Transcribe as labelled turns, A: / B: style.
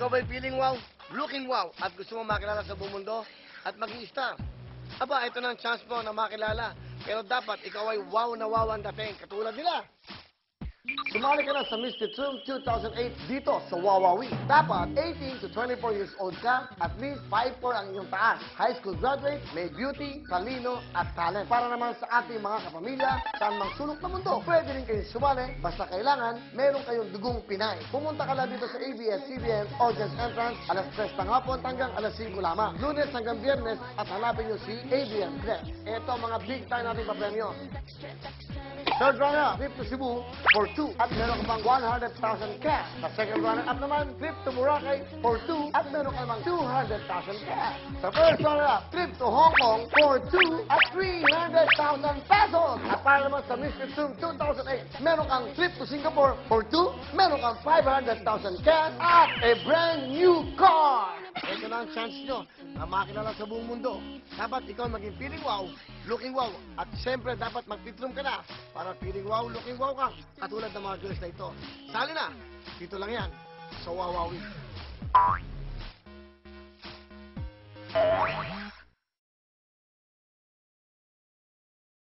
A: ikaw ba'y feeling wow, looking wow, at gusto mo makilala sa buong mundo at maging star? Aba, ito na ang chance mo na makilala. Pero dapat ikaw ay wow na wow ang dating, katulad nila. Sumali ka na sa Mr. Troom 2008 dito sa Wawawi. Dapat 18 to 24 years old ka, at least 5'4" ang iyong taas. High school graduate, may beauty, talino, at talent. Para naman sa ating mga kapamilya, saan mang sulok na mundo, pwede rin kayong sumali. Basta kailangan, meron kayong dugong Pinay. Pumunta ka lang dito sa ABS-CBN Audience Entrance, alas 3 ng hapon hanggang alas 5 lamang. Lunes hanggang Biyernes, at hanapin nyo si ABS-CBN. Ito ang mga big time nating papremyo. Third runner-up, trip to Cebu for 2 at meron ka pang 100,000 cash. Sa second runner-up naman, trip to Boracay for 2 at meron ka pang 200,000 cash. Sa first runner-up, trip to Hong Kong for 2 at 300,000 pesos. At para naman sa Mr. Zoom 2008, meron kang trip to Singapore for 2, meron kang 500,000 cash at a brand new car. Ito na ang chance nyo na makilala sa buong mundo. Dapat ikaw maging feeling wow, looking wow, at siyempre dapat mag-titrum ka na para feeling wow, looking wow ka, katulad ng mga girls na ito. Sali na, dito lang yan, sa Wawawi.